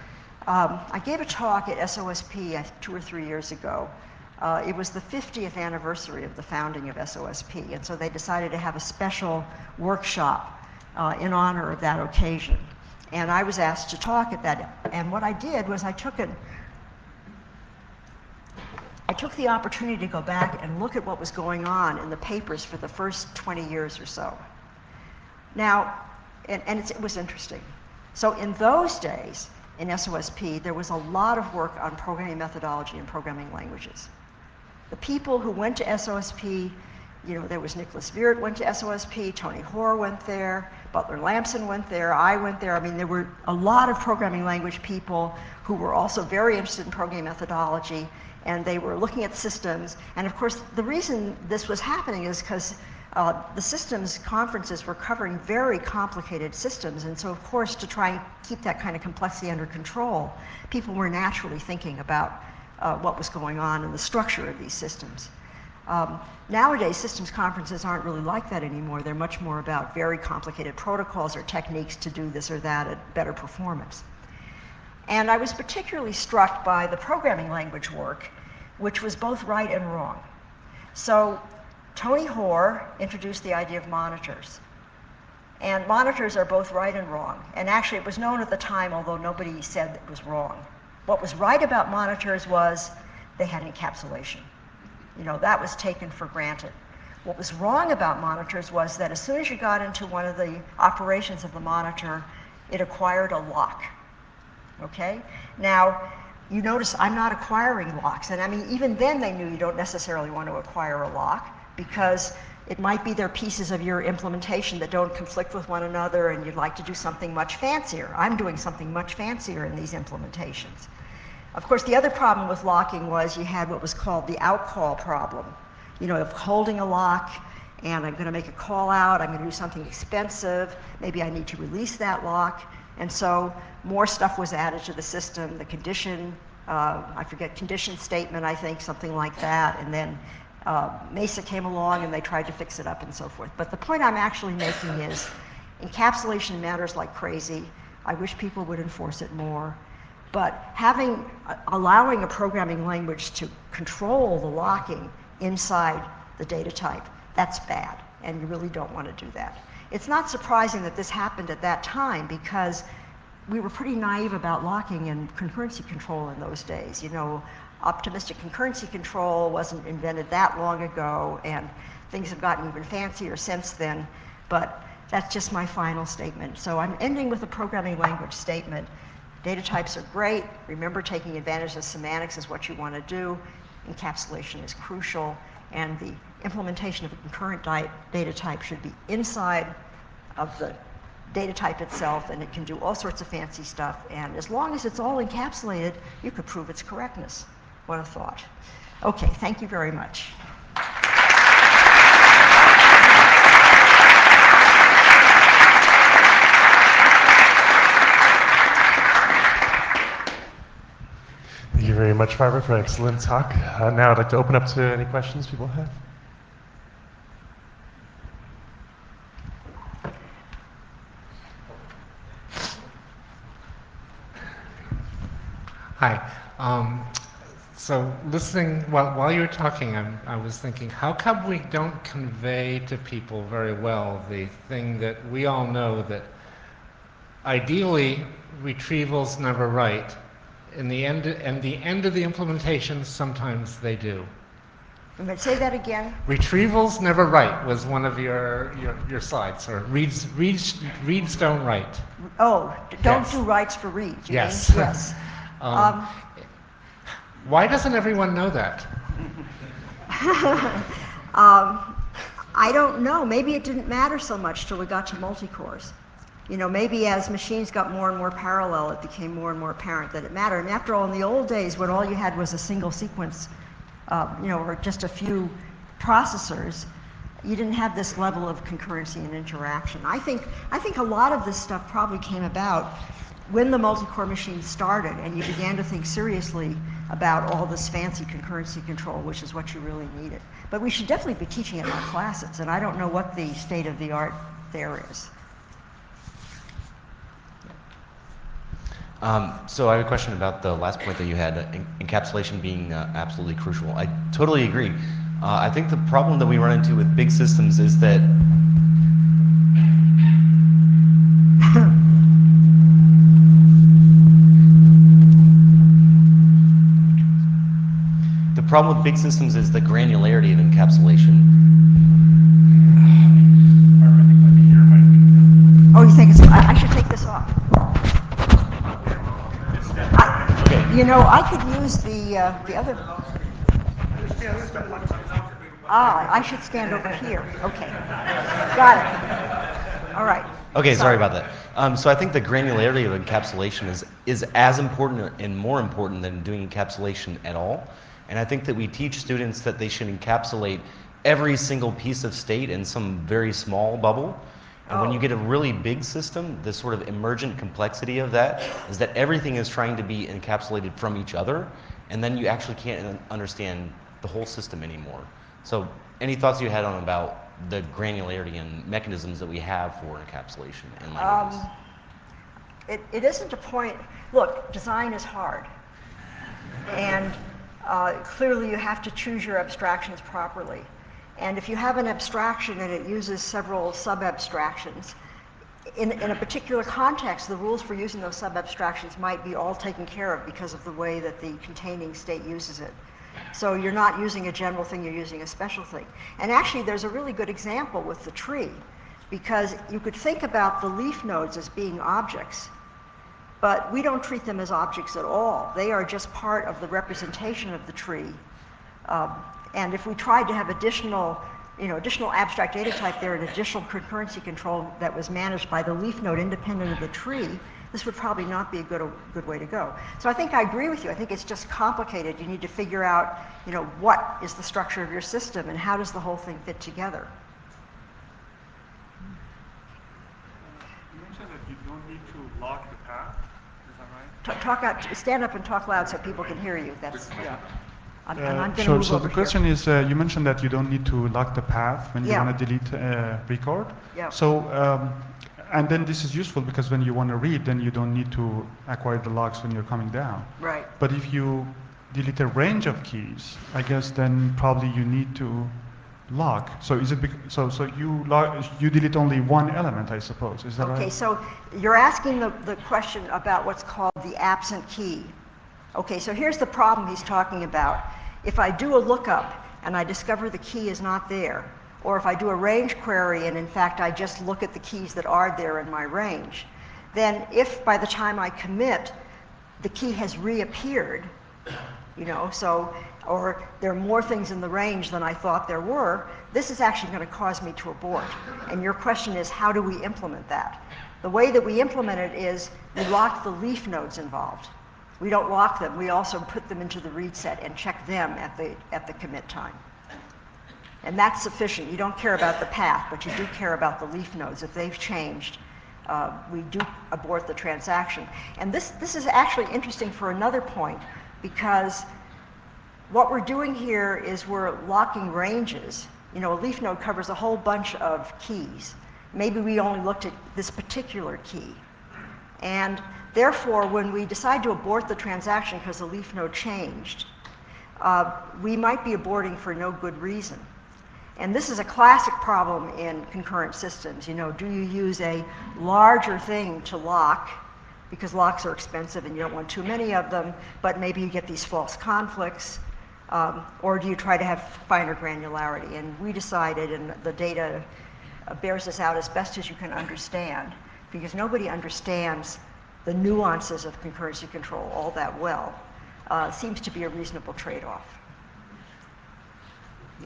I gave a talk at SOSP 2 or 3 years ago. It was the 50th anniversary of the founding of SOSP, and so they decided to have a special workshop in honor of that occasion. And I was asked to talk at that, and what I did was I took the opportunity to go back and look at what was going on in the papers for the first 20 years or so. Now, it was interesting. So in those days, in SOSP, there was a lot of work on programming methodology and programming languages. The people who went to SOSP, there was Nicholas Viert went to SOSP, Tony Hoare went there, Butler Lamson went there, I went there. There were a lot of programming language people who were also very interested in programming methodology, and they were looking at systems. And of course, the reason this was happening is because the systems conferences were covering very complicated systems, and so of course, to try and keep that kind of complexity under control, people were naturally thinking about what was going on in the structure of these systems. Nowadays, systems conferences aren't really like that anymore. They're much more about very complicated protocols or techniques to do this or that at better performance. And I was particularly struck by the programming language work, which was both right and wrong. So Tony Hoare introduced the idea of monitors. And monitors are both right and wrong. And actually, it was known at the time, although nobody said it was wrong. What was right about monitors was they had encapsulation. That was taken for granted. What was wrong about monitors was that as soon as you got into one of the operations of the monitor, it acquired a lock. Okay? Now, you notice I'm not acquiring locks. And even then they knew you don't necessarily want to acquire a lock because it might be there are pieces of your implementation that don't conflict with one another and you'd like to do something much fancier. I'm doing something much fancier in these implementations. Of course, the other problem with locking was you had what was called the outcall problem. Of holding a lock and I'm going to make a call out, I'm going to do something expensive, maybe I need to release that lock. And so more stuff was added to the system, the condition, I forget, condition statement, I think, something like that. And then Mesa came along and they tried to fix it up and so forth. But the point I'm actually making is encapsulation matters like crazy. I wish people would enforce it more. But allowing a programming language to control the locking inside the data type, that's bad, and you really don't want to do that. It's not surprising that this happened at that time because we were pretty naive about locking and concurrency control in those days. Optimistic concurrency control wasn't invented that long ago, and things have gotten even fancier since then. But That's just my final statement. So I'm ending with a programming language statement. Data types are great. Remember, taking advantage of semantics is what you want to do. Encapsulation is crucial, and the implementation of a concurrent data type should be inside of the data type itself, and it can do all sorts of fancy stuff. And as long as it's all encapsulated, you could prove its correctness. What a thought. Okay, thank you very much. Thank you very much, Barbara, for an excellent talk. Now I'd like to open up to any questions people have. Hi. So listening, while you were talking, I was thinking, how come we don't convey to people very well the thing that we all know, that ideally retrievals never write. In the end of the implementation, sometimes they do. Say that again. Retrievals never write was one of your slides, or reads don't write. Oh, don't Yes. do writes for reads. Yes. Mean? Yes. Why doesn't everyone know that? I don't know. Maybe it didn't matter so much till we got to multicores. You know, maybe as machines got more and more parallel, it became more and more apparent that it mattered. And after all, in the old days, when all you had was a single sequence, or just a few processors, you didn't have this level of concurrency and interaction. I think a lot of this stuff probably came about when the multi-core machines started, and you began to think seriously about all this fancy concurrency control, which is what you really needed. But we should definitely be teaching it in our classes, and I don't know what the state of the art there is. So I have a question about the last point that you had, encapsulation being absolutely crucial. I totally agree. I think the problem that we run into with big systems is that the problem with big systems is the granularity of encapsulation. Oh, you think I should take this off? You know, I could use the other. I should stand over here. Okay, got it. All right. Okay, sorry about that. So I think the granularity of encapsulation is as important and more important than doing encapsulation at all. And I think that we teach students that they should encapsulate every single piece of state in some very small bubble. And when you get a really big system, the sort of emergent complexity of that is that everything is trying to be encapsulated from each other, and then you actually can't understand the whole system anymore. So any thoughts you had on about the granularity and mechanisms that we have for encapsulation in languages? It isn't a point. Look, design is hard. And clearly you have to choose your abstractions properly. And if you have an abstraction and it uses several sub-abstractions, in a particular context, the rules for using those sub-abstractions might be all taken care of because of the way that the containing state uses it. So you're not using a general thing, you're using a special thing. And actually, there's a really good example with the tree, because you could think about the leaf nodes as being objects, but we don't treat them as objects at all. They are just part of the representation of the tree. And if we tried to have additional abstract data type there, an additional concurrency control that was managed by the leaf node independent of the tree, this would probably not be a good way to go. So I think I agree with you. I think it's just complicated. You need to figure out, what is the structure of your system and how does the whole thing fit together. You mentioned that you don't need to lock the path. Is that right? Stand up and talk loud so people can hear you. That's yeah. I'm going to Sure. move So over the question here. is, you mentioned that you don't need to lock the path when you Yeah. want to delete a record. Yeah. So, and then this is useful because when you want to read, then you don't need to acquire the locks when you're coming down. Right. But if you delete a range of keys, I guess then probably you need to lock. So is it so you delete only one element, I suppose? Is that right? Okay, so you're asking the question about what's called the absent key. Okay, so here's the problem he's talking about. If I do a lookup and I discover the key is not there, or if I do a range query and in fact I just look at the keys that are there in my range, then if by the time I commit the key has reappeared, or there are more things in the range than I thought there were, this is actually going to cause me to abort. And your question is, how do we implement that? The way that we implement it is we lock the leaf nodes involved. We don't lock them. We also put them into the read set and check them at the commit time. And that's sufficient. You don't care about the path, but you do care about the leaf nodes. If they've changed, we do abort the transaction. And this is actually interesting for another point, because what we're doing here is we're locking ranges. A leaf node covers a whole bunch of keys. Maybe we only looked at this particular key. And therefore, when we decide to abort the transaction because the leaf node changed, we might be aborting for no good reason. And this is a classic problem in concurrent systems. Do you use a larger thing to lock, because locks are expensive and you don't want too many of them, but maybe you get these false conflicts, or do you try to have finer granularity? And we decided, and the data bears this out as best as you can understand, because nobody understands the nuances of concurrency control all that well, seems to be a reasonable trade-off.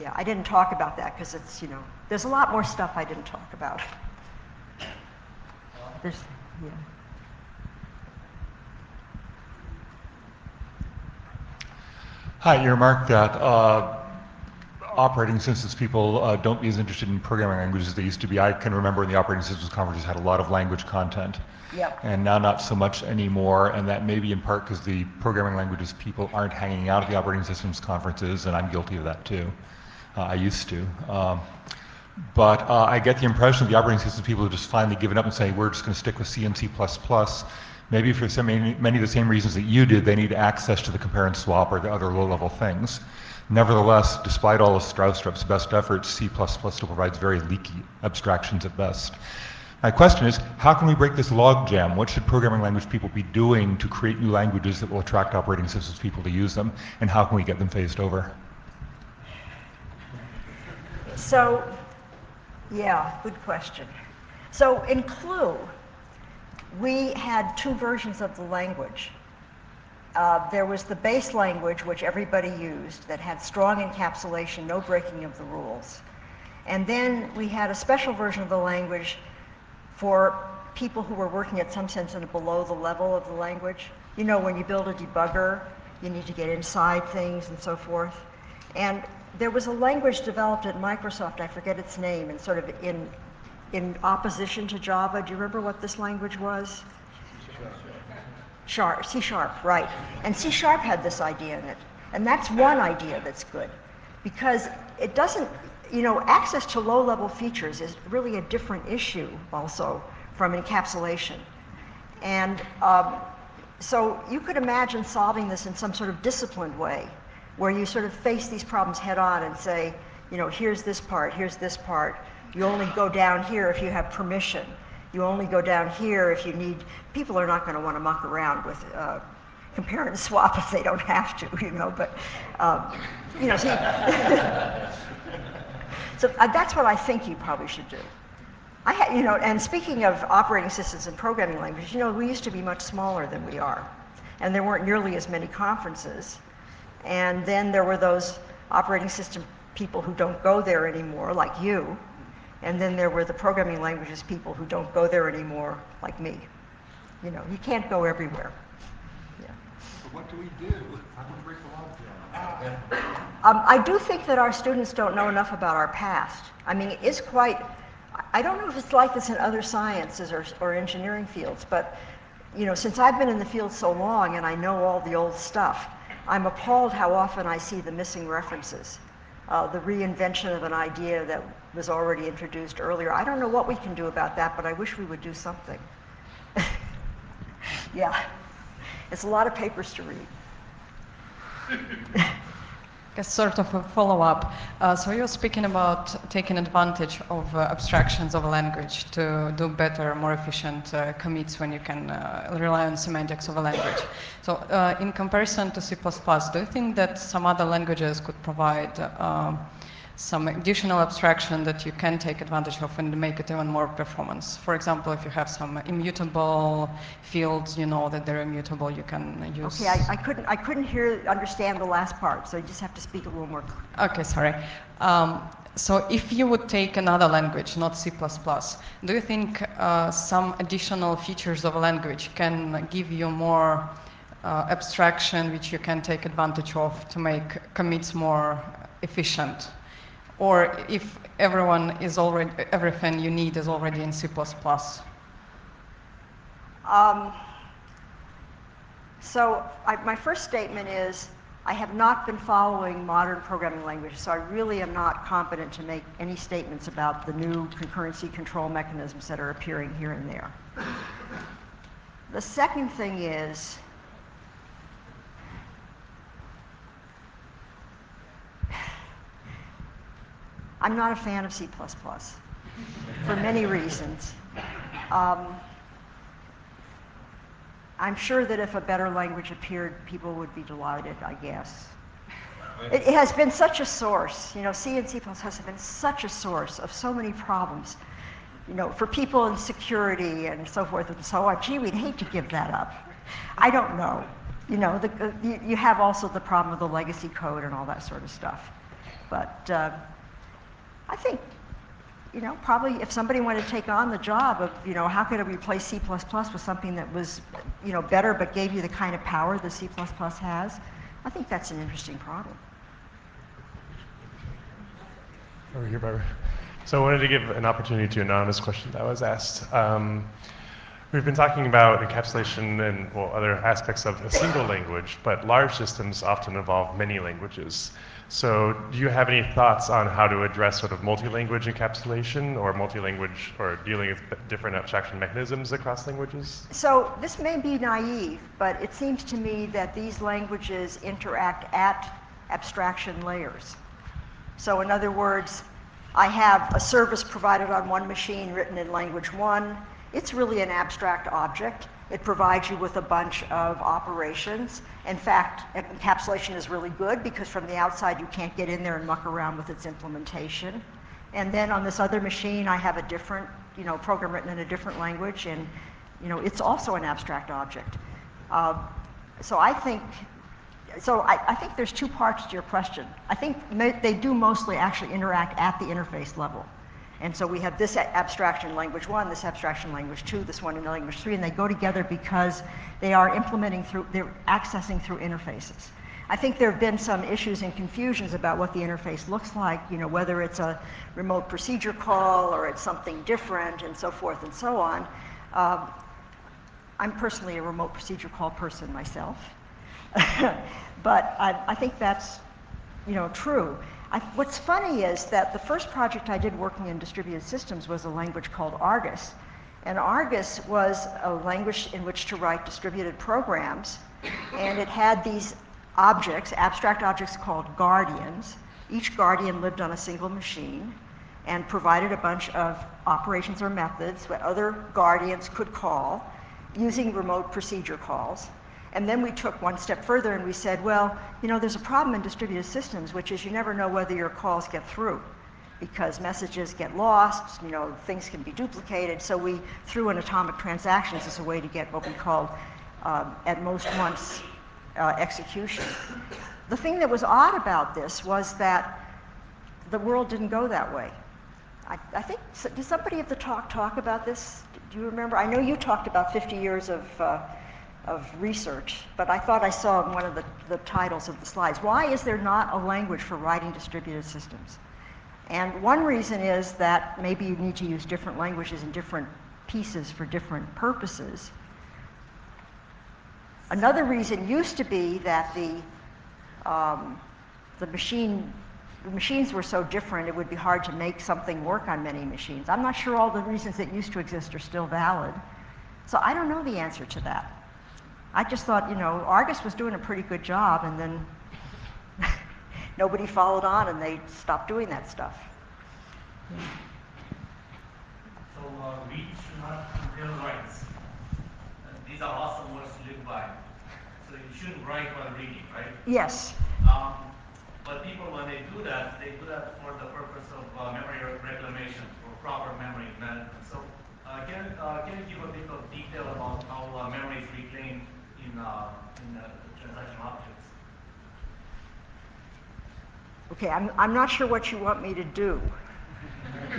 Yeah, I didn't talk about that because it's, there's a lot more stuff I didn't talk about. Yeah. Hi, you remarked that operating systems people don't be as interested in programming languages as they used to be. I can remember in the operating systems conferences had a lot of language content. Yep. And now not so much anymore, and that may be in part because the programming languages people aren't hanging out at the operating systems conferences, and I'm guilty of that too. I used to. But I get the impression that the operating systems people have just finally given up and say, we're just going to stick with C and C++. Maybe for many of the same reasons that you did, they need access to the compare and swap or the other low-level things. Nevertheless, despite all of Strauss-Strup's best efforts, C++ still provides very leaky abstractions at best. My question is, how can we break this logjam? What should programming language people be doing to create new languages that will attract operating systems people to use them? And how can we get them phased over? So, yeah, good question. So in Clue, we had two versions of the language. There was the base language, which everybody used, that had strong encapsulation, no breaking of the rules. And then we had a special version of the language for people who were working at some sense in a below the level of the language. When you build a debugger, you need to get inside things and so forth. And there was a language developed at Microsoft, I forget its name, and sort of in opposition to Java. Do you remember what this language was? C#, right. And C# had this idea in it. And that's one idea that's good, because it doesn't, access to low-level features is really a different issue also from encapsulation. And so you could imagine solving this in some sort of disciplined way, where you sort of face these problems head on and say, here's this part, here's this part. You only go down here if you have permission. You only go down here if you need. People are not going to want to muck around with compare and swap if they don't have to, but, so that's what I think you probably should do. And speaking of operating systems and programming languages, we used to be much smaller than we are. And there weren't nearly as many conferences. And then there were those operating system people who don't go there anymore, like you. And then there were the programming languages people who don't go there anymore, like me. You can't go everywhere. Yeah. So what do we do? How do we break the logjam? I do think that our students don't know enough about our past. I mean, it is quite, I don't know if it's like this in other sciences or engineering fields, but since I've been in the field so long and I know all the old stuff, I'm appalled how often I see the missing references, the reinvention of an idea that was already introduced earlier. I don't know what we can do about that, but I wish we would do something. Yeah, it's a lot of papers to read. As sort of a follow-up, so you're speaking about taking advantage of abstractions of a language to do better, more efficient commits when you can rely on semantics of a language. So in comparison to C++, do you think that some other languages could provide some additional abstraction that you can take advantage of and make it even more performance. For example, if you have some immutable fields, you know that they're immutable, you can use... Okay, I couldn't understand the last part, so you just have to speak a little more. Okay, sorry. So if you would take another language, not C++, do you think some additional features of a language can give you more abstraction which you can take advantage of to make commits more efficient? Or if everything you need is already in C++? My first statement is I have not been following modern programming languages, so I really am not competent to make any statements about the new concurrency control mechanisms that are appearing here and there. The second thing is, I'm not a fan of C++ for many reasons. I'm sure that if a better language appeared, people would be delighted, I guess. It has been such a source, C and C++ has been such a source of so many problems, for people in security and so forth and so on. Gee, we'd hate to give that up. I don't know. You have also the problem of the legacy code and all that sort of stuff. But I think, probably if somebody wanted to take on the job of, how could I replace C++ with something that was, better but gave you the kind of power that C++ has, I think that's an interesting problem. Over here, Barbara. So I wanted to give an opportunity to an anonymous question that was asked. We've been talking about encapsulation and other aspects of a single language, but large systems often involve many languages. So do you have any thoughts on how to address sort of multi-language encapsulation or multi-language or dealing with different abstraction mechanisms across languages? So this may be naive, but it seems to me that these languages interact at abstraction layers. So in other words, I have a service provided on one machine written in language 1. It's really an abstract object. It provides you with a bunch of operations. In fact, encapsulation is really good because from the outside you can't get in there and muck around with its implementation. And then on this other machine I have a different, program written in a different language, and it's also an abstract object. So I think there's two parts to your question. I think they do mostly actually interact at the interface level. And so we have this abstraction language 1, this abstraction language 2, this one in language 3, and they go together because they're accessing through interfaces. I think there have been some issues and confusions about what the interface looks like, whether it's a remote procedure call or it's something different and so forth and so on. I'm personally a remote procedure call person myself, but I think that's, true. What's funny is that the first project I did working in distributed systems was a language called Argus. And Argus was a language in which to write distributed programs. And it had these objects, abstract objects called guardians. Each guardian lived on a single machine and provided a bunch of operations or methods that other guardians could call using remote procedure calls. And then we took one step further and we said, well, there's a problem in distributed systems, which is you never know whether your calls get through because messages get lost, things can be duplicated. So we threw in atomic transactions as a way to get what we called at most once execution. The thing that was odd about this was that the world didn't go that way. I think, did somebody at the talk about this? Do you remember? I know you talked about 50 years of research, but I thought I saw in one of the titles of the slides. Why is there not a language for writing distributed systems? And one reason is that maybe you need to use different languages in different pieces for different purposes. Another reason used to be that the machines were so different it would be hard to make something work on many machines. I'm not sure all the reasons that used to exist are still valid. So I don't know the answer to that. I just thought, Argus was doing a pretty good job, and then nobody followed on, and they stopped doing that stuff. So read should not compare writes. These are awesome words to live by. So you shouldn't write while reading, right? Yes. But people, when they do that for the purpose of memory reclamation, for proper memory management. So can you give a bit of detail about how memory is reclaimed in the transaction objects? Okay, I'm not sure what you want me to do.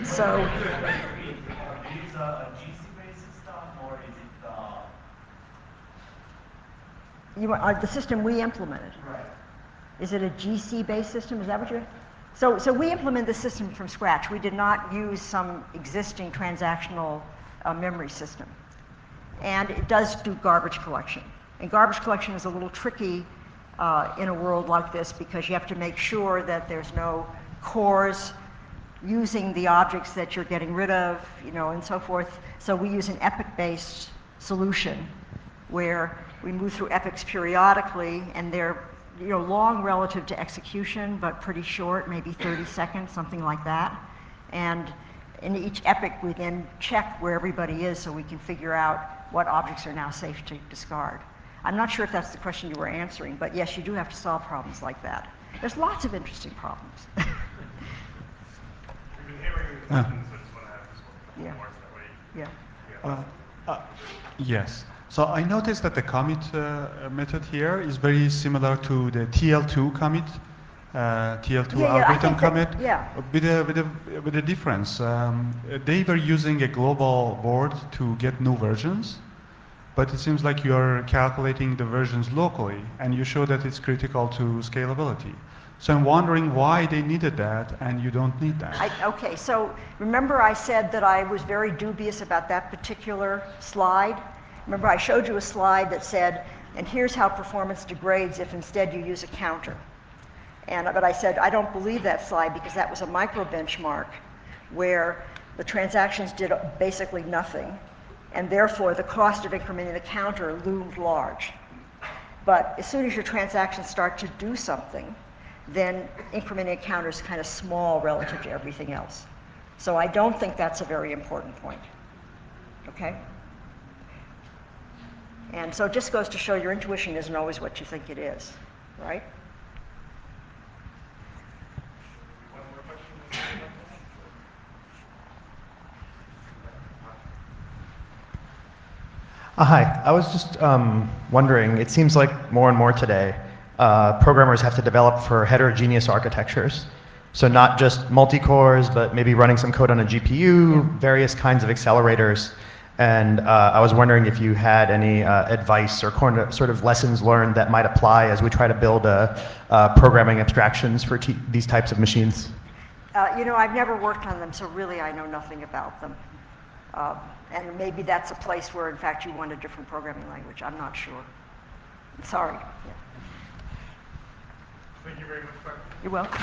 So. Is it a GC-based system, or is it The system we implemented? right? Is it a GC-based system? Is that what you're? So we implemented the system from scratch. We did not use some existing transactional memory system. And it does do garbage collection. And garbage collection is a little tricky in a world like this because you have to make sure that there's no cores using the objects that you're getting rid of, and so forth. So we use an epoch-based solution where we move through epochs periodically, and they're long relative to execution, but pretty short, maybe 30 seconds, something like that. And in each epoch, we then check where everybody is so we can figure out what objects are now safe to discard. I'm not sure if that's the question you were answering, but yes, you do have to solve problems like that. There's lots of interesting problems. We've been hearing your questions, so I just want to have this one more so that way. Yes. So I noticed that the commit method here is very similar to the TL2 commit, TL2 algorithm commit, with a difference. They were using a global board to get new versions, but it seems like you're calculating the versions locally, and you show that it's critical to scalability. So I'm wondering why they needed that, and you don't need that. Okay, so remember I said that I was very dubious about that particular slide? Remember I showed you a slide that said, and here's how performance degrades if instead you use a counter. But I said, I don't believe that slide because that was a micro benchmark where the transactions did basically nothing, and therefore the cost of incrementing the counter loomed large. But as soon as your transactions start to do something, then incrementing a counter is kind of small relative to everything else. So I don't think that's a very important point. Okay? And so it just goes to show your intuition isn't always what you think it is, right? One more question. Hi, I was just wondering, it seems like more and more today, programmers have to develop for heterogeneous architectures. So not just multi-cores, but maybe running some code on a GPU, various kinds of accelerators. And I was wondering if you had any advice or sort of lessons learned that might apply as we try to build programming abstractions for these types of machines. I've never worked on them, so really I know nothing about them. And maybe that's a place where, in fact, you want a different programming language. I'm not sure. Sorry. Yeah. Thank you very much, Clark. You're welcome.